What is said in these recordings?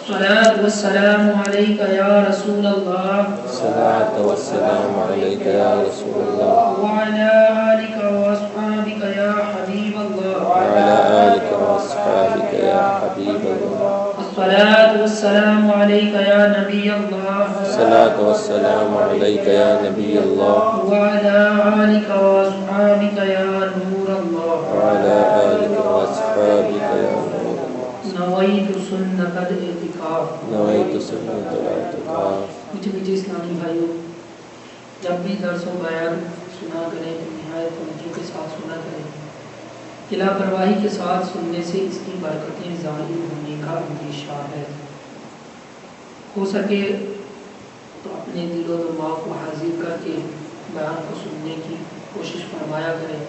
الصلاة والسلام عليك يا رسول الله الصلاة والسلام عليك يا رسول الله وعلى آلك وأصحابك يا حبيب الله وعلى آلك وأصحابك يا حبيب الله الصلاة والسلام عليك يا نبي الله الصلاة والسلام عليك يا نبي الله وعلى آلك وأصحابك يا نور الله وعلى آلك وأصحابك يا نور الله نويت سنة الاعتكاف نويت سنة الاعتكاف مجھے اسلامی بھائیوں، جب بھی درس و بیان سنا کریں تو نہایت توجہ کے ساتھ سنا کریں. لاپرواہی کے ساتھ سننے سے اس کی برکتیں ظاہر ہونے کا اندیشہ ہے. ہو سکے تو اپنے دل و دماغ کو حاضر کر کے بیان کو سننے کی کوشش فرمایا کریں.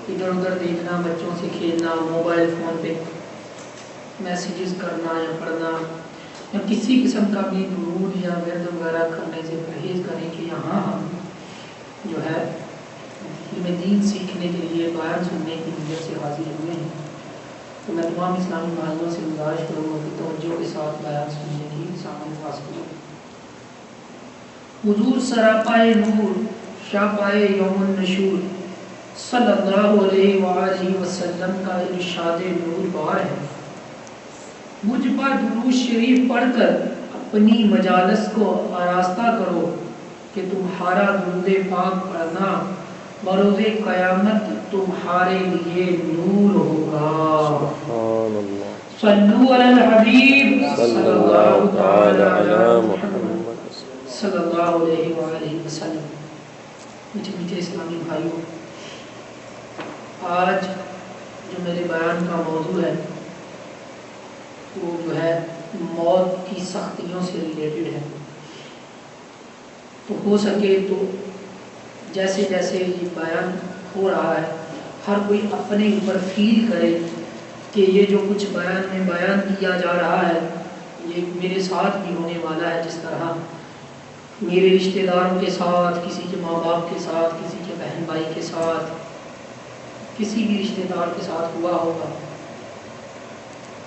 ادھر ادھر دیکھنا، بچوں سے کھیلنا، موبائل فون پہ میسیجز کرنا یا پڑھنا یا کسی قسم کا بھی درود یا ورد وغیرہ کرنے سے پرہیز کریں کہ یہاں ہم جو ہے علم دین سیکھنے کے لیے بیان سننے کی نیت سے حاضر ہوئے ہیں. تو میں تمام اسلامی بھائیوں سے گزارش کروں گا کہ توجہ کے ساتھ بیان سننے کی سامنے خاص کروں. حضور سراپائے نور شاپائے یوم النشور صلی اللہ علیہ وآلہ وسلم کا ارشاد نور بار ہے. مجھ پر درود شریف پڑھ کر اپنی مجالس کو آراستہ کرو کہ تمہارا درود پاک پڑھنا بروز قیامت تمہارے لیے نور ہوگا. سبحان اللہ. صلو علی الحبیب صلی اللہ تعالی علی محمد صلی اللہ علیہ وآلہ وسلم. میٹھے اسلامی بھائیوں، آج جو میرے بیان کا موضوع ہے وہ جو ہے موت کی سختیوں سے ریلیٹڈ ہے. تو ہو سکے تو جیسے جیسے یہ بیان ہو رہا ہے ہر کوئی اپنے اوپر فیل کرے کہ یہ جو کچھ بیان میں بیان کیا جا رہا ہے یہ میرے ساتھ بھی ہونے والا ہے. جس طرح میرے رشتہ داروں کے ساتھ، کسی کے ماں باپ کے ساتھ، کسی کے بہن بھائی کے ساتھ، کسی بھی رشتہ دار کے ساتھ ہوا ہوگا.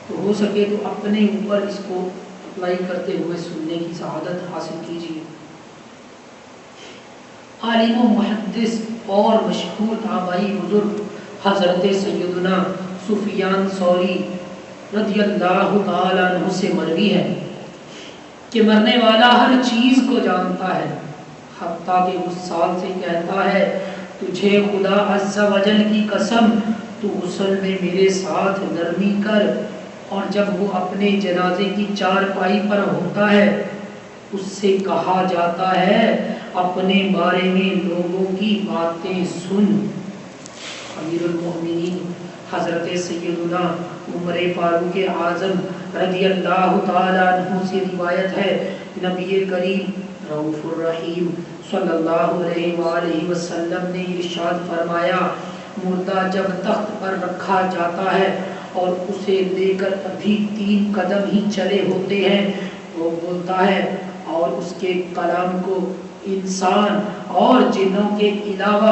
تو ہو سکے تو اپنے اوپر اس کو اپلائی کرتے ہوئے سننے کی سعادت حاصل کیجیے. عالم و محدث اور مشہور تابعی بزرگ حضرت سیدنا سفیان ثوری رضی اللہ تعالیٰ عنہ سے مروی ہے کہ مرنے والا ہر چیز کو جانتا ہے، حتیٰ کہ اس سال سے کہتا ہے تجھے خدا عز و جل کی قسم تو غسل میں میرے ساتھ نرمی کر. اور جب وہ اپنے جنازے کی چارپائی پر ہوتا ہے اس سے کہا جاتا ہے اپنے بارے میں لوگوں کی باتیں سن. امیر المؤمنین حضرت سیدنا عمر فاروق اعظم رضی اللہ تعالی عنہ سے روایت ہے نبی کریم رؤوف الرحیم صلی اللہ علیہ وآلہ وسلم نے ارشاد فرمایا مردہ جب تخت پر رکھا جاتا ہے اور اسے لے کر ابھی 3 قدم ہی چلے ہوتے ہیں وہ بولتا ہے اور اس کے کلام کو انسان اور جنوں کے علاوہ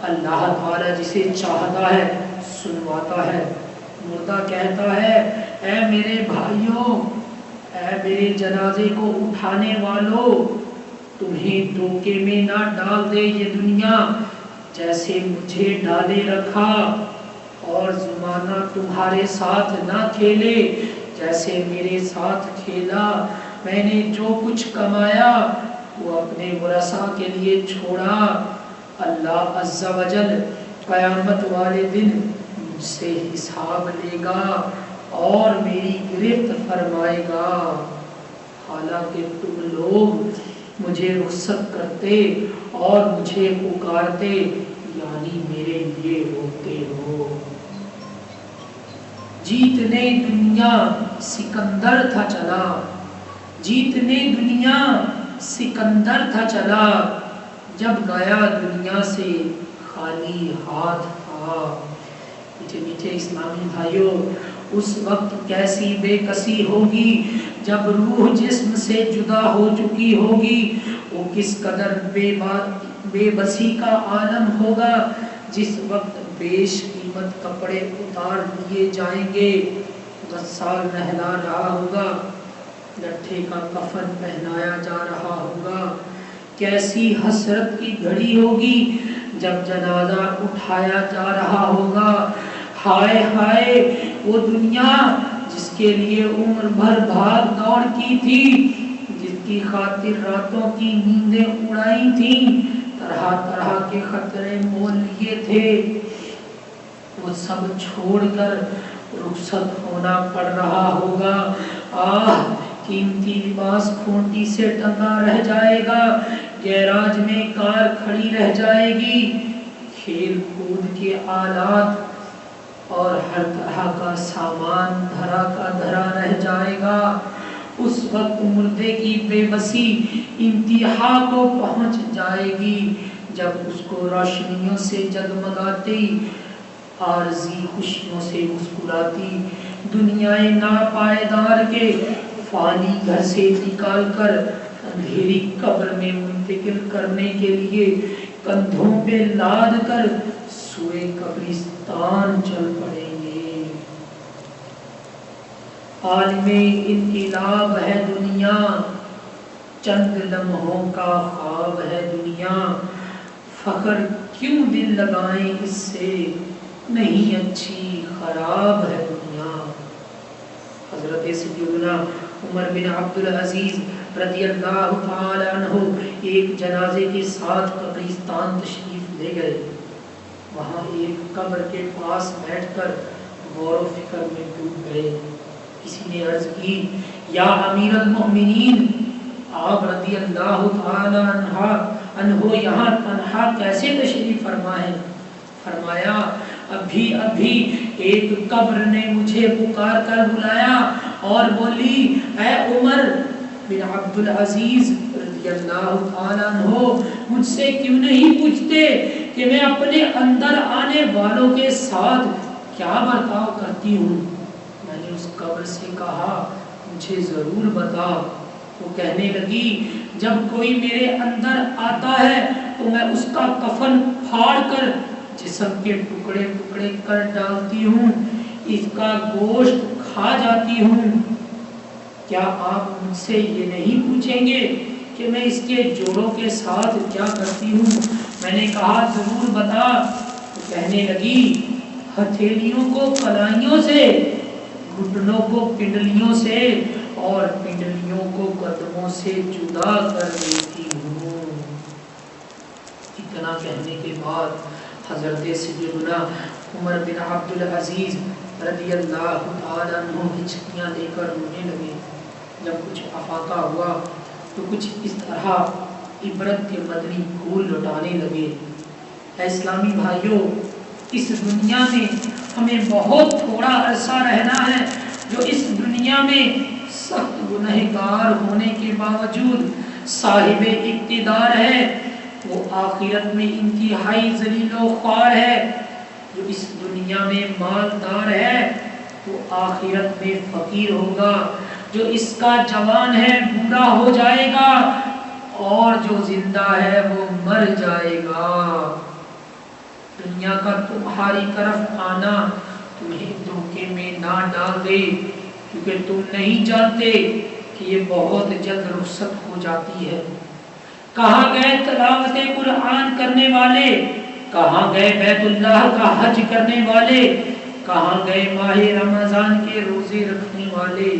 اللہ تعالی جسے چاہتا ہے سنواتا ہے. مردہ کہتا ہے اے میرے بھائیوں، اے میرے جنازے کو اٹھانے والوں، تمہیں دھوکے میں نہ ڈال دے یہ دنیا جیسے مجھے ڈالے رکھا، اور زمانہ تمہارے ساتھ نہ کھیلے جیسے میرے ساتھ کھیلا. میں نے جو کچھ کمایا وہ اپنے ورثاء کے لیے چھوڑا. اللہ عز و جل قیامت والے دن مجھ سے حساب لے گا اور میری گرفت فرمائے گا. حالانکہ تم لوگ مجھے رخصت کرتے اور مجھے پکارتے یعنی میرے لیے روتے ہو. جیتنے دنیا سکندر تھا چلا، جیتنے دنیا سکندر تھا چلا، جب گیا دنیا سے خالی ہاتھ تھا. میٹھے اسلامی بھائیوں، اس وقت کیسی بے کسی ہوگی جب روح جسم سے جدا ہو چکی ہوگی. وہ کس قدر بے بسی کا عالم ہوگا جس وقت بیش قیمت کپڑے اتار دیے جائیں گے. غسال نہلا رہا ہوگا لٹھے کا کفن پہنایا جا رہا ہوگا۔ کیسی حسرت کی گھڑی ہوگی جب جنازہ اٹھایا جا رہا ہوگا۔ ہائے ہائے وہ دنیا جس کے لیے عمر بھر بھاگ دوڑ کی تھی، جس کی خاطر راتوں کی نیندیں اڑائی تھیں، طرح طرح کے خطرے مول لیے تھے، وہ سب چھوڑ کر رخصت ہونا پڑ رہا ہوگا۔ آہ قیمتی لباس کھونٹی سے ٹنگا رہ جائے گا، گیراج میں کار کھڑی رہ جائے گی، کھیل کود کے آلات اور ہر طرح کا سامان دھرا کا دھرا رہ جائے گا۔ اس وقت مردے کی بے بسی انتہا کو پہنچ جائے گی جب اس کو روشنیوں سے جگمگاتی، عارضی خوشیوں سے مسکراتی دنیائے ناپائیدار کے فانی گھر سے نکال کر اندھیری قبر میں منتقل کرنے کے لیے کندھوں پہ لاد کر سوئے قبرستان چل پڑیں گے۔ عالم انقلاب ہے دنیا، چند لمحوں کا خواب ہے دنیا، فخر کیوں دل لگائیں اس سے، نہیں اچھی خراب ہے دنیا۔ حضرت سیدنا عمر بن عبدالعزیز رضی اللہ تعالی عنہ ایک جنازے کے ساتھ قبرستان تشریف لے گئے۔ وہاں ایک قبر کے پاس بیٹھ کر غور و فکر میں ڈوب گئے۔ کسی نے عرض کی، یا امیر المؤمنین، آپ رضی اللہ تعالی عنہ یہاں تنہا کیسے تشریف فرما ہے؟ فرمایا، ابھی ایک قبر نے مجھے پکار کر بلایا اور بولی، اے عمر بن عبدالعزیز رضی اللہ تعالی عنہ، مجھ سے کیوں نہیں پوچھتے کہ میں اپنے اندر آنے والوں کے ساتھ کیا برتاؤ کرتی ہوں؟ میں نے اس قبر سے کہا، مجھے ضرور بتا۔ وہ کہنے لگی، جب کوئی میرے اندر آتا ہے تو میں اس کا کفن پھاڑ کر جسم کے ٹکڑے ٹکڑے کر ڈالتی ہوں، اس کا گوشت کھا جاتی ہوں۔ کیا آپ مجھ سے یہ نہیں پوچھیں گے کہ میں اس کے جوڑوں کے ساتھ کیا کرتی ہوں؟ میں نے کہا، ضرور بتا۔ وہ کہنے لگی، ہتھیلیوں کو کلائیوں سے، گھٹنوں کو پنڈلیوں سے اور پنڈلیوں کو قدموں سے جدا کر دیتی ہوں۔ اتنا کہنے کے بعد حضرت سیدنا عمر بن عبدالعزیز رضی اللہ تعالیٰ عنہ ہچکیاں لے کر رونے لگے۔ جب کچھ افاقہ ہوا تو کچھ اس طرح عبرت کے مدنی پھول لٹانے لگے۔ اے اسلامی بھائیوں، اس دنیا میں ہمیں بہت تھوڑا عرصہ رہنا ہے۔ جو اس دنیا میں سخت گنہگار ہونے کے باوجود صاحب اقتدار ہے، وہ آخرت میں انتہائی ذلیل و خوار ہے۔ جو اس دنیا میں مالدار ہے وہ آخرت میں فقیر ہوگا۔ جو اس کا جوان ہے بوڑھا ہو جائے گا، اور جو زندہ ہے وہ مر جائے گا۔ دنیا کا تمہاری طرف آنا تمہیں دھوکے میں نہ ڈال دے، کیونکہ تم نہیں جانتے کہ یہ بہت جلد رخصت ہو جاتی ہے۔ کہاں گئے تلاوت قرآن کرنے والے؟ کہاں گئے بیت اللہ کا حج کرنے والے؟ کہاں گئے ماہ رمضان کے روزے رکھنے والے؟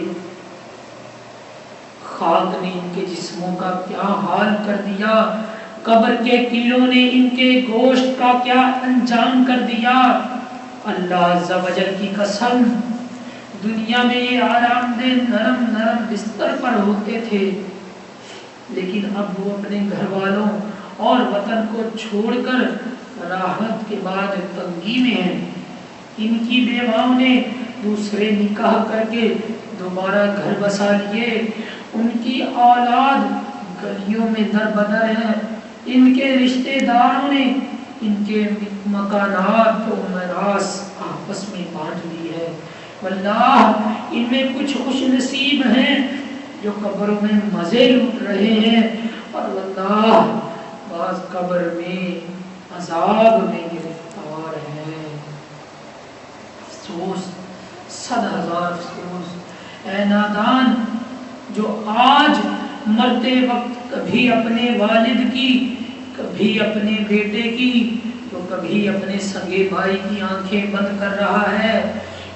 خاک نے ان کے جسموں کا کیا حال کر دیا، قبر کے کیڑوں نے ان کے گوشت کا کیا انجام کر دیا۔ اللہ عز و جل کی قسم، دنیا میں یہ آرام دہ نرم نرم بستر پر ہوتے تھے، لیکن اب وہ اپنے گھر والوں اور وطن کو چھوڑ کر راحت کے بعد تنگی میں ہیں۔ ان کی بیواؤں نے دوسرے نکاح کر کے دوبارہ گھر بسا لیے، ان کی اولاد گلیوں میں در بدر ہے، ان کے رشتہ داروں نے ان کے مکانات و میراث آپس میں بانٹ لی ہے۔ واللہ ان میں کچھ خوش نصیب ہیں جو قبروں میں مزے لوٹ رہے ہیں، اور واللہ بعض قبر میں عذاب میں گرفتار ہیں۔ افسوس، 100,000 افسوس۔ اے نادان، جو آج مرتے وقت کبھی اپنے والد کی، کبھی اپنے بیٹے کی، تو کبھی اپنے سگے بھائی کی آنکھیں بند کر رہا ہے،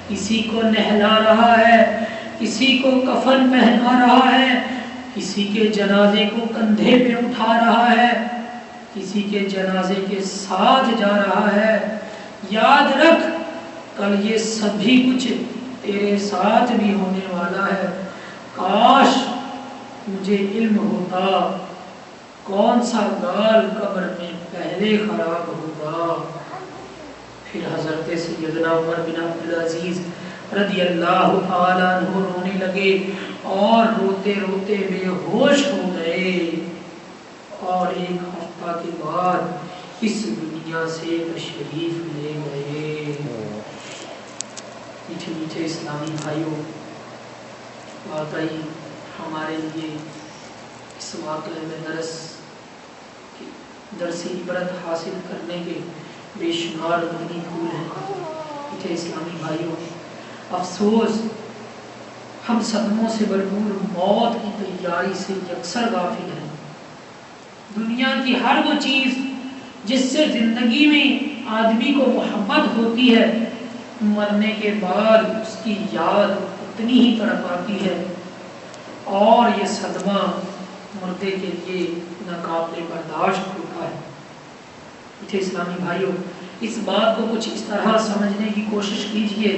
کسی کو نہلا رہا ہے، کسی کو کفن پہنا رہا ہے، کسی کے جنازے کو کندھے پہ اٹھا رہا ہے، کسی کے جنازے کے ساتھ جا رہا ہے، یاد رکھ کل یہ سبھی کچھ تیرے ساتھ بھی ہونے والا ہے۔ کاش مجھے علم ہوتا کون سا گال قبر میں پہلے خراب ہوگا۔ پھر حضرت سیدنا عمر بن عبدالعزیز رضی اللہ تعالیٰ عنہ رونے لگے اور روتے روتے بے ہوش ہو گئے، اور ایک ہفتہ کے بعد اس دنیا سے تشریف لے گئے۔ میٹھے میٹھے اسلامی بھائیوں، واقعی ہمارے لیے اس واقعے میں درس عبرت حاصل کرنے کے بے شمار دینی پھول ہیں۔ میٹھے اسلامی بھائیوں، افسوس ہم صدموں سے بھرپور موت کی تیاری سے یکسر غافل ہیں۔ دنیا کی ہر وہ چیز جس سے زندگی میں آدمی کو محبت ہوتی ہے، مرنے کے بعد اس کی یاد اتنی ہی تڑپاتی ہے، اور یہ صدمہ مردے کے لیے ناقابل برداشت ہوتا ہے۔ میٹھے اسلامی بھائیوں، اس بات کو کچھ اس طرح سمجھنے کی کوشش کیجئے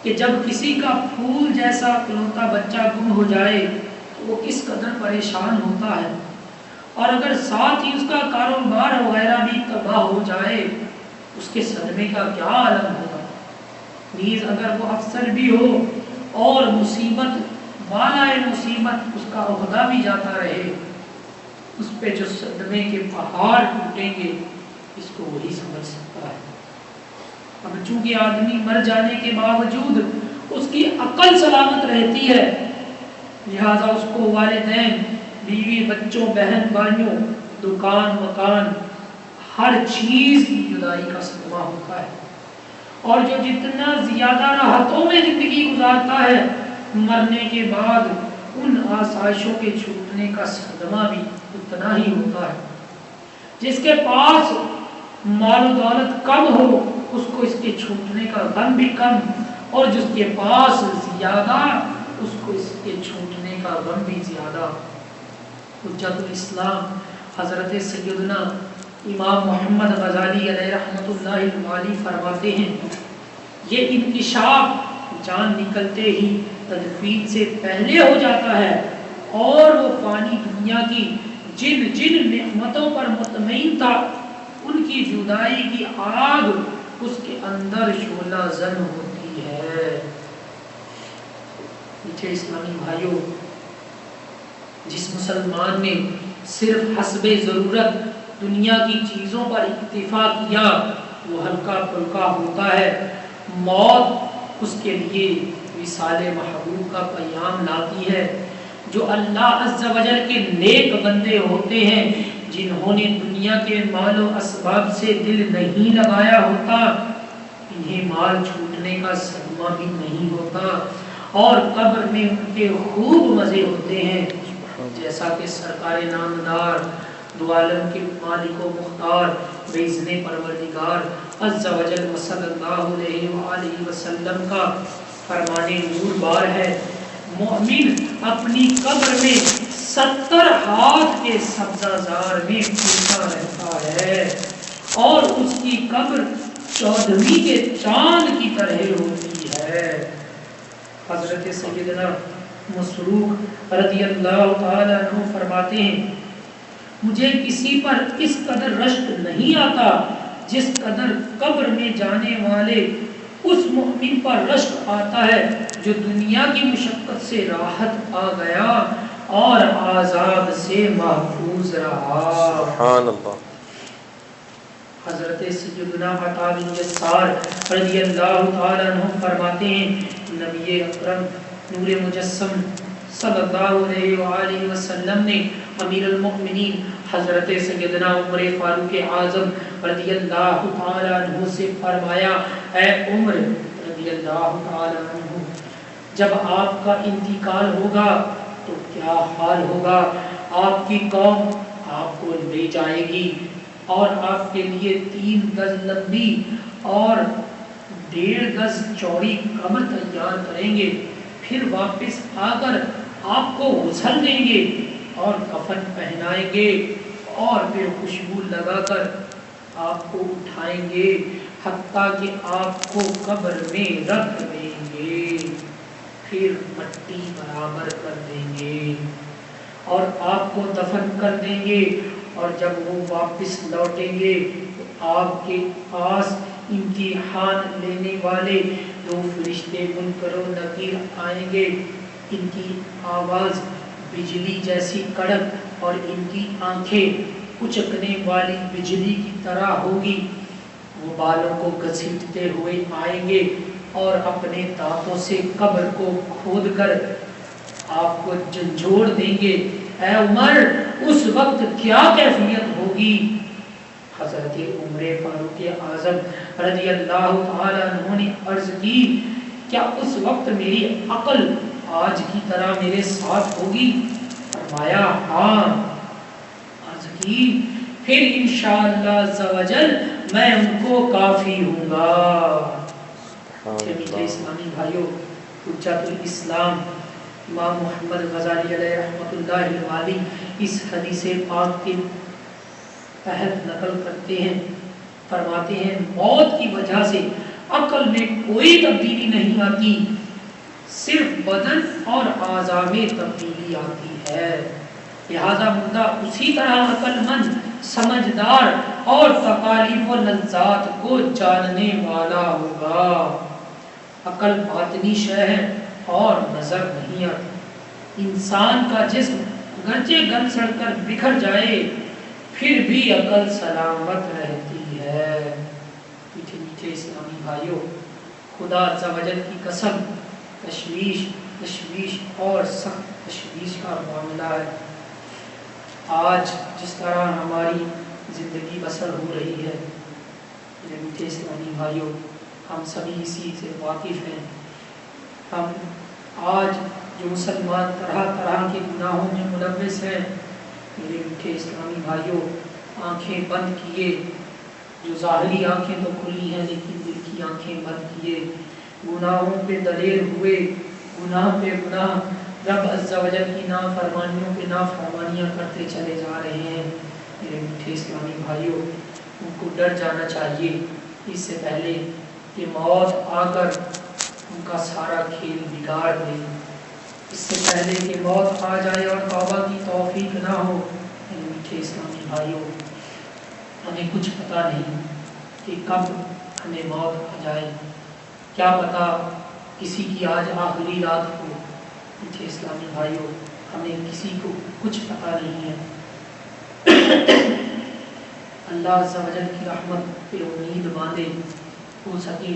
کہ جب کسی کا پھول جیسا اکلوتا بچہ گم ہو جائے تو وہ کس قدر پریشان ہوتا ہے، اور اگر ساتھ ہی اس کا کاروبار وغیرہ بھی تباہ ہو جائے اس کے صدمے کا کیا عالم ہوگا۔ نیز اگر وہ افسر بھی ہو اور مصیبت بالائے مصیبت اس کا عہدہ بھی جاتا رہے، اس پہ جو صدمے کے پہاڑ ٹوٹیں گے اس کو وہی سمجھ سکتا ہے۔ اب چونکہ آدمی مر جانے کے باوجود اس کی عقل سلامت رہتی ہے، لہذا اس کو والدین، بیوی، بچوں، بہن بھائیوں، دکان مکان، ہر چیز کی جدائی کا صدمہ ہوتا ہے، اور جو جتنا زیادہ راحتوں میں زندگی گزارتا ہے، مرنے کے بعد ان آسائشوں کے چھوٹنے کا صدمہ بھی اتنا ہی ہوتا ہے۔ جس کے پاس مال و دولت کم ہو اس کو اس کے چھوٹنے کا غم بھی کم، اور جس کے پاس زیادہ اس کو اس کے چھوٹنے کا غم بھی زیادہ۔ حجت الاسلام حضرت سیدنا امام محمد غزالی علیہ رحمۃ اللہ علیہ فرماتے ہیں، یہ انکشاف جان نکلتے ہی تدفین سے پہلے ہو جاتا ہے، اور وہ فانی دنیا کی جن جن نعمتوں پر مطمئن تھا ان کی جدائی کی آگ اس کے اندر شعلہ زن ہوتی ہے۔ میٹھے اسلامی بھائیوں، جس مسلمان نے صرف حسب ضرورت دنیا کی چیزوں پر اکتفا کیا وہ ہلکا پھلکا ہوتا ہے۔ موت اس کے لیے وصال محبوب کا پیام لاتی ہے۔ جو اللہ عز و جل کے نیک بندے ہوتے ہیں، جنہوں نے دنیا کے مال و اسباب سے دل نہیں لگایا ہوتا، انہیں مال چھوٹنے کا صدمہ بھی نہیں ہوتا، اور قبر میں ان کے خوب مزے ہوتے ہیں، جیسا کہ سرکار نامدار دو عالم کے مالک و مختار باذن پروردگار عز و جل صلی اللہ علیہ وآلہ وسلم کا فرمان نور بار ہے۔ مومن اپنی قبر میں 70 ہاتھ کے سبزہ زار میں پھولتا رہتا ہے، اور اس کی قبر 14ویں کے چاند کی طرح ہوتی ہے۔ حضرت سیدنا مسروق رضی اللہ تعالیٰ عنہ فرماتے ہیں، مجھے کسی پر اس قدر رشک نہیں آتا جس قدر قبر میں جانے والے اس مومن پر رشک آتا ہے جو دنیا کی مشقت سے راحت پا گیا اور عذاب سے محفوظ رہا۔ سبحان اللہ۔ حضرت سیدنا عطا بن یسار رضی اللہ تعالیٰ عنہ فرماتے ہیں، نبی اکرم نور مجسم صلی اللہ علیہ وآلہ وسلم نے امیر المؤمنین حضرت سیدنا عمر فاروق اعظم رضی اللہ تعالیٰ عنہ سے فرمایا، اے عمر رضی اللہ تعالیٰ عنہ، جب آپ کا انتقال ہوگا تو کیا حال ہوگا. آپ کی قوم آپ کو لے جائے گی اور آپ کے لیے 3 گز لمبی اور 1.5 گز چوڑی کمر تیار کریں گے، پھر واپس آ کر آپ کو غسل دیں گے اور کفن پہنائیں گے اور پھر خوشبو لگا کر آپ کو اٹھائیں گے حتیٰ کہ آپ کو قبر میں رکھ دیں گے، پھر مٹی برابر کر دیں گے اور آپ کو دفن کر دیں گے. اور جب وہ واپس لوٹیں گے تو آپ کے پاس امتحان لینے والے 2 فرشتے منکر و نکیر آئیں گے. ان کی آواز بجلی جیسی کڑک اور ان کی آنکھیں اچکنے والی بجلی کی طرح ہوگی. وہ بالوں کو گھسیٹتے ہوئے آئیں گے اور اپنے دانتوں سے قبر کو کھود کر آپ کو جھنجھوڑ دیں گے. اے عمر، اس وقت کیا کیفیت ہوگی؟ حضرت عمر فاروق اعظم رضی اللہ تعالی عنہ نے عرض کی، کیا اس وقت میری عقل آج کی طرح میرے ساتھ ہوگی؟ فرمایا ہاں. عرض کی، پھر انشاءاللہ عز و جل میں ان کو کافی ہوں گا. میٹھے اسلامی بھائیوں، حجت الاسلام امام محمد غزالی علیہ رحمۃ اللہ علیہ اس حدیث پاک کے تحت نقل کرتے ہیں، فرماتے ہیں موت کی وجہ سے عقل میں کوئی تبدیلی نہیں آتی، صرف بدن اور اعضاء میں تبدیلی آتی ہے. لہذا مردہ اسی طرح عقل مند، سمجھدار اور تکالیف و لذات کو جاننے والا ہوگا. عقل باطنی شے ہے اور نظر نہیں آتی. انسان کا جسم گرچہ گل سڑ کر بکھر جائے پھر بھی عقل سلامت رہتی ہے. میٹھے میٹھے اسلامی بھائیوں، خدا عز و جل کی قسم، تشویش اور سخت تشویش کا معاملہ ہے. آج جس طرح ہماری زندگی بسر ہو رہی ہے، میرے میٹھے اسلامی بھائیوں، ہم سبھی اسی سے واقف ہیں. ہم آج جو مسلمان طرح طرح کے گناہوں میں ملوث ہیں، میرے میٹھے اسلامی بھائیوں، آنکھیں بند کیے، جو ظاہری آنکھیں تو کھلی ہیں لیکن دل کی آنکھیں بند کیے، گناہوں پہ دلیر ہوئے، گناہ پہ گناہ، رب عز و جل کی نافرمانیوں پہ نافرمانیاں کرتے چلے جا رہے ہیں. میرے میٹھے اسلامی بھائیوں، ان کو ڈر جانا چاہیے اس سے پہلے کہ موت آ کر ان کا سارا کھیل بگاڑ دے، اس سے پہلے کہ موت آ جائے اور توبہ کی توفیق نہ ہو. میرے میٹھے اسلامی بھائیوں، ہمیں کچھ پتہ نہیں کہ کب ہمیں موت آ جائے، کیا پتہ کسی کی آج آخری رات ہو. میٹھے اسلامی بھائیوں، ہمیں کسی کو کچھ پتہ نہیں ہے. اللہ عز و جل کی رحمت پہ امید باندھے، ہو سکے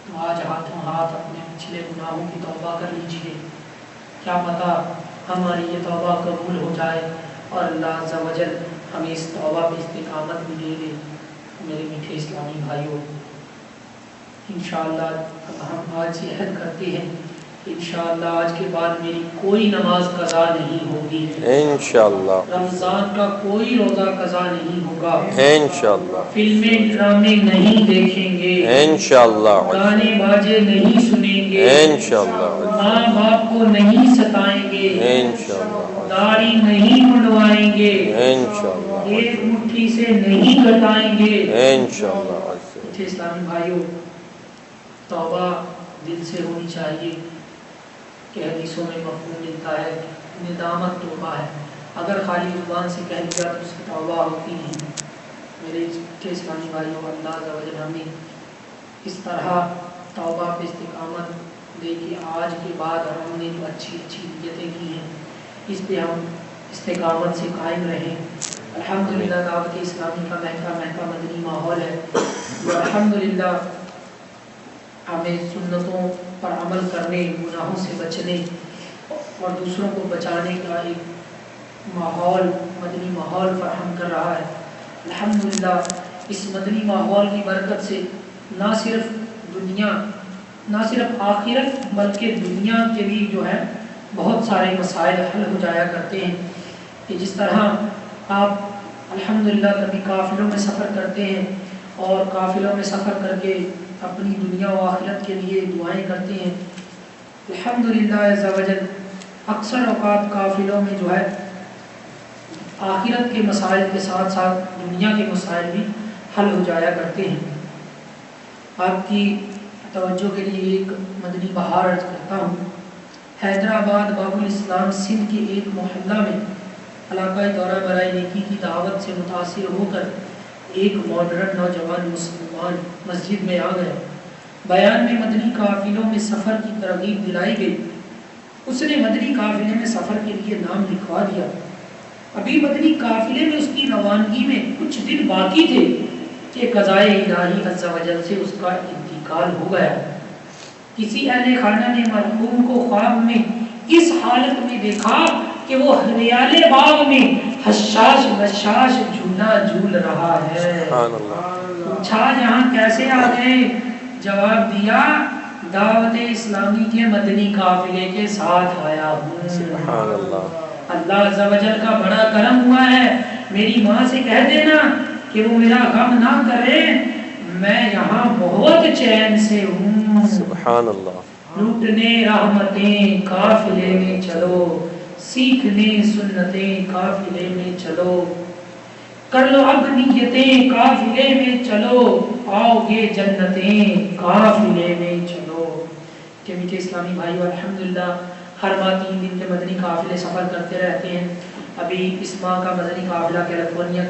تو آج ہاتھوں ہاتھ اپنے پچھلے گناہوں کی توبہ کر لیجئے. کیا پتہ ہماری یہ توبہ قبول ہو جائے اور اللہ عز و جل ہمیں اس توبہ پہ استقامت بھی دے دے. میرے میٹھے اسلامی بھائیوں، انشاءاللہ ہم آج سے عہد کرتے ہیں کہ انشاءاللہ آج کے بعد میری کوئی نماز قضا نہیں ہوگی انشاءاللہ. رمضان کا کوئی روزہ قضا نہیں ہوگا انشاءاللہ. فلمیں ڈرامے نہیں دیکھیں گے انشاءاللہ. گانے باجے نہیں سنیں گے انشاءاللہ. ماں باپ کو نہیں ستائیں گے انشاءاللہ. داڑھی نہیں منڈوائیں گے انشاءاللہ. ایک مٹھی سے نہیں کٹائیں گے انشاءاللہ. میٹھے اسلامی بھائیوں، توبہ دل سے ہونی چاہیے کہ حدیثوں میں مفہوم ملتا ہے ندامت توبہ ہے. اگر خالی زبان سے کہہ دیا تو اس کی توبہ ہوتی نہیں. میرے اسلامی بھائیوں، اللہ عز و جل ہمیں اس طرح توبہ پہ استقامت دے کہ آج کے بعد ہم نے جو اچھی اچھی نیتیں کی ہیں اس پہ ہم استقامت سے قائم رہیں. الحمدللہ دعوت اسلامی کا مہکا مدنی ماحول ہے جو الحمدللہ ہمیں سنتوں پر عمل کرنے، گناہوں سے بچنے اور دوسروں کو بچانے کا ایک ماحول، مدنی ماحول فراہم کر رہا ہے. الحمدللہ اس مدنی ماحول کی برکت سے نہ صرف آخرت بلکہ دنیا کے بھی جو ہے بہت سارے مسائل حل ہو جایا کرتے ہیں کہ جس طرح آپ الحمدللہ کبھی قافلوں میں سفر کرتے ہیں اور قافلوں میں سفر کر کے اپنی دنیا و آخرت کے لیے دعائیں کرتے ہیں. الحمدللہ عز و جل اکثر اوقات قافلوں میں جو ہے آخرت کے مسائل کے ساتھ ساتھ دنیا کے مسائل بھی حل ہو جایا کرتے ہیں. آپ کی توجہ کے لیے ایک مدنی بہار عرض کرتا ہوں. حیدرآباد باب الاسلام سندھ کے ایک محلہ میں علاقۂ دورہ برائے نیکی کی دعوت سے متاثر ہو کر ایک ماڈرن نوجوان مسلمان مسجد میں آ گئے. بیان میں مدنی قافلوں میں سفر کی ترغیب دلائی گئی. اس نے مدنی قافلے میں سفر کے لیے نام لکھوا دیا. ابھی مدنی قافلے میں اس کی روانگی میں کچھ دن باقی تھے کہ قضائے الہی عز و جل سے اس کا انتقال ہو گیا. کسی اہل خانہ نے مرحوم کو خواب میں اس حالت میں دیکھا کہ وہ ہریالے باغ میں حشاش بشاش جھولا جھول رہا ہے. پوچھا یہاں کیسے آ گئے؟ جواب دیا دعوت اسلامی کے مدنی قافلے کے ساتھ آیا ہوں. سبحان اللہ. اللہ عز و جل کا بڑا کرم ہوا ہے. میری ماں سے کہہ دینا کہ وہ میرا غم نہ کرے، میں یہاں بہت چین سے ہوں. سبحان اللہ. لوٹنے رحمتیں قافلے میں چلو، سیکھنے سنتیں قافلے میں چلو، کر لو اب نیتیں قافلے میں چلو، آؤ گے جنتیں قافلے میں چلو. کہ میٹھے اسلامی بھائیو الحمدللہ ہر ماہ 3 دن کے مدنی قافلے سفر کرتے رہتے ہیں. ابھی اس ماہ کا مدنی قافلہ کیلیفورنیا